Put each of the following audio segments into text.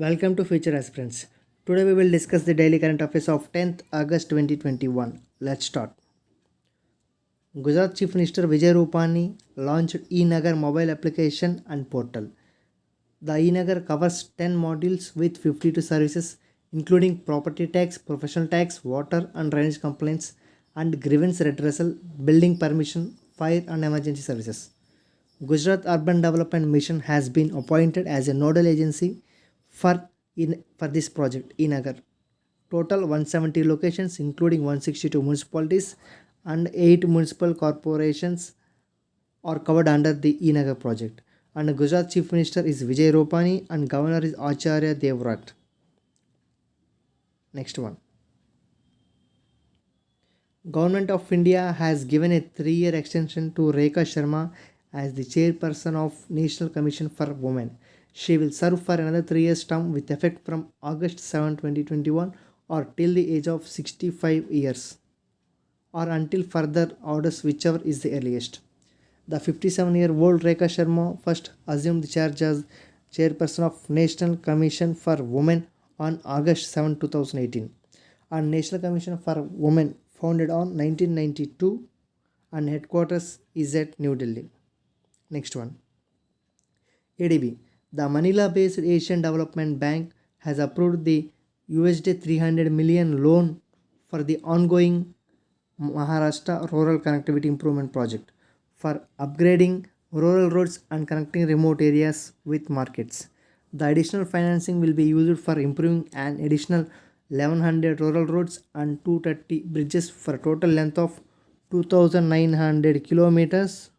Welcome to Future Aspirants. Today we will discuss the daily current affairs of 10th August 2021. Let's start. Gujarat Chief Minister Vijay Rupani launched e-Nagar mobile application and portal. The e-Nagar covers 10 modules with 52 services including property tax, professional tax, water and drainage complaints and grievance redressal, building permission, fire and emergency services. Gujarat Urban Development Mission has been appointed as a nodal agency for this project e-Nagar. Total 170 locations including 162 municipalities and 8 municipal corporations are covered under the e-Nagar project. And Gujarat Chief Minister is Vijay Rupani and Governor is Acharya Devvrat. Next one. Government of India has given a 3-year extension to Rekha Sharma as the chairperson of National Commission for Women. She will serve for another 3 years term with effect from August 7, 2021 or till the age of 65 years or until further orders, whichever is the earliest. The 57-year-old Rekha Sharma first assumed the charge as chairperson of National Commission for Women on August 7, 2018. And National Commission for Women founded on 1992 and headquarters is at New Delhi. Next one. ADB. The Manila-based Asian Development Bank has approved the USD 300 million loan for the ongoing Maharashtra Rural Connectivity Improvement Project for upgrading rural roads and connecting remote areas with markets. The additional financing will be used for improving an additional 1100 rural roads and 230 bridges for a total length of 2900 kilometers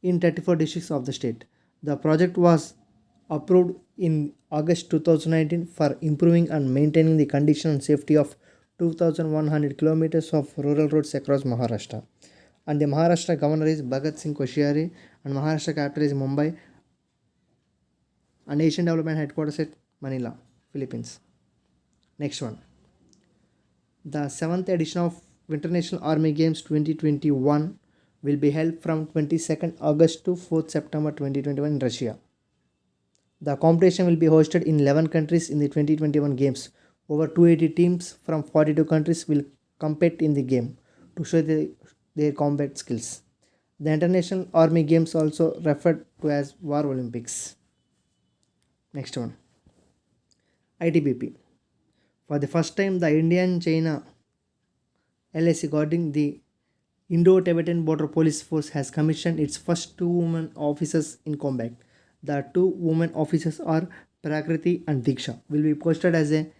in 34 districts of the state. The project was approved in August 2019 for improving and maintaining the condition and safety of 2100 kilometers of rural roads across Maharashtra. And the Maharashtra governor is Bhagat Singh Koshyari and Maharashtra capital is Mumbai and Asian Development Headquarters at Manila, Philippines. Next one. The 7th edition of International Army Games 2021 will be held from 22nd August to 4th September 2021 in Russia. The competition will be hosted in 11 countries in the 2021 games. Over 280 teams from 42 countries will compete in the game to show their combat skills. The International Army Games also referred to as War Olympics. Next one. ITBP. For the first time, the Indian-China LAC guarding the Indo-Tibetan Border Police Force has commissioned its first 2 women officers in combat. The 2 women officers are Prakriti and Diksha will be posted as a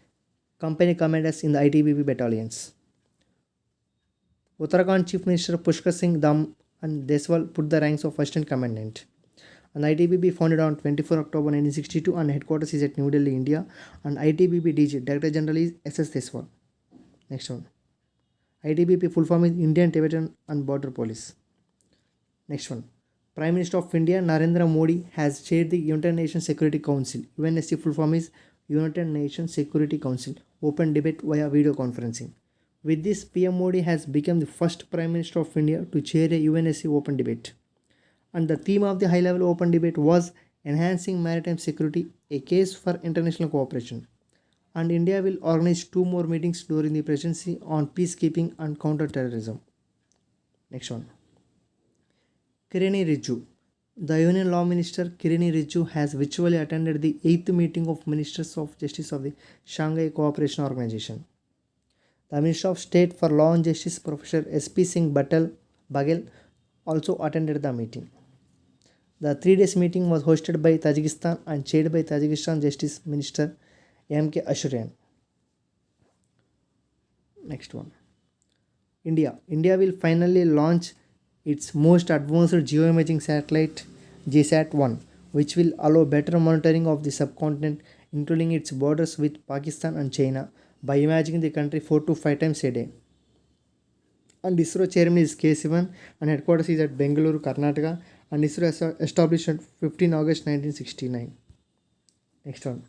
company commanders in the ITBP battalions. Uttarakhand Chief Minister Pushkar Singh Dham and Deswal put the ranks of Assistant Commandant. And ITBP founded on 24 October 1962 and headquarters is at New Delhi, India. And ITBP DG, Director General is SS Deswal. Next one. ITBP full form is Indian Tibetan and Border Police. Next one. Prime Minister of India Narendra Modi has chaired the United Nations Security Council. UNSC full form is United Nations Security Council. Open debate via video conferencing. With this, PM Modi has become the first Prime Minister of India to chair a UNSC open debate. And the theme of the high-level open debate was Enhancing Maritime Security, a case for international cooperation. And India will organize 2 more meetings during the presidency on peacekeeping and counter-terrorism. Next one. Kirini Rijiju. The Union Law Minister Kirini Rijiju has virtually attended the 8th meeting of Ministers of Justice of the Shanghai Cooperation Organization. The Minister of State for Law and Justice Professor S.P. Singh Bagel also attended the meeting. The 3 days meeting was hosted by Tajikistan and chaired by Tajikistan Justice Minister M.K. Ashurian. Next one. India. India will finally launch its most advanced geoimaging satellite GSAT-1, which will allow better monitoring of the subcontinent, including its borders with Pakistan and China, by imaging the country 4 to 5 times a day. And ISRO chairman is K. Sivan and headquarters is at Bengaluru, Karnataka, and ISRO established on 15 August 1969. Next one.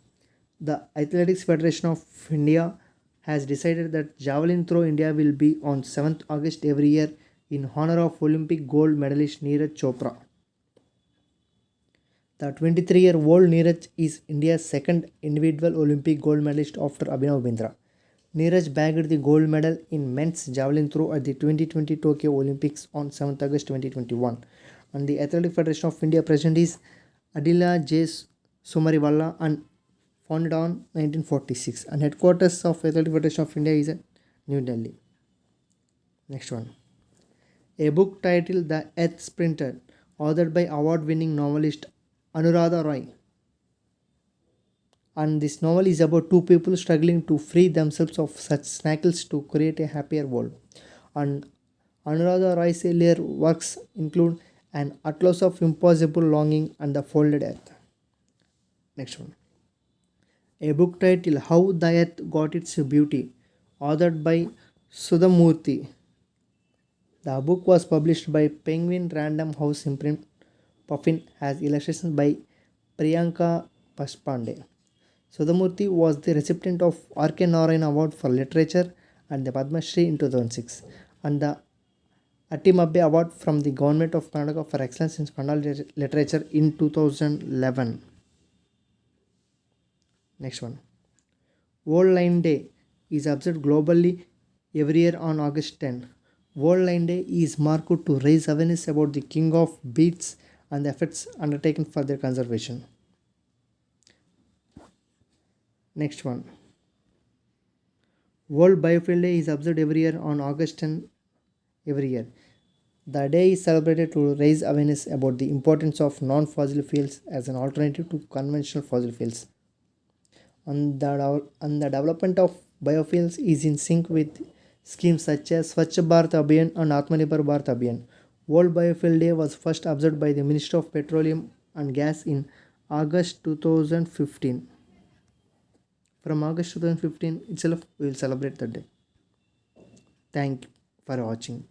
The Athletics Federation of India has decided that Javelin Throw India will be on 7th August every year in honor of Olympic gold medalist Neeraj Chopra. The 23-year-old Neeraj is India's second individual Olympic gold medalist after Abhinav Bindra. Neeraj bagged the gold medal in men's javelin throw at the 2020 Tokyo Olympics on 7th August 2021. And the Athletic Federation of India president is Adila J. Sumariwalla and founded on 1946. And headquarters of Athletic Federation of India is at New Delhi. Next one. A book titled The Earth Sprinter, authored by award-winning novelist Anuradha Roy. And this novel is about two people struggling to free themselves of such shackles to create a happier world. And Anuradha Roy's earlier works include An Atlas of Impossible Longing and The Folded Earth. Next one. A book titled How the Earth Got Its Beauty, authored by Sudhamurthy. The book was published by Penguin Random House imprint. Puffin has illustrations by Priyanka Pashpande. Sudhamurthy was the recipient of R.K. Narayan Award for Literature and the Padma Shri in 2006 and the Attimabbe Award from the Government of Karnataka for Excellence in Kannada Literature in 2011. Next one. World Line Day is observed globally every year on August 10. World Line Day is marked to raise awareness about the king of beasts and the efforts undertaken for their conservation. Next one. World Biofuel Day is observed every year on August 10 every year. The day is celebrated to raise awareness about the importance of non-fossil fuels as an alternative to conventional fossil fuels. And the development of biofuels is in sync with schemes such as Swachh Bharat Abhiyan and Atmanirbhar Bharat Abhiyan. World Biofuel Day was first observed by the Minister of Petroleum and Gas in August 2015. From August 2015 itself, we will celebrate the day. Thank you for watching.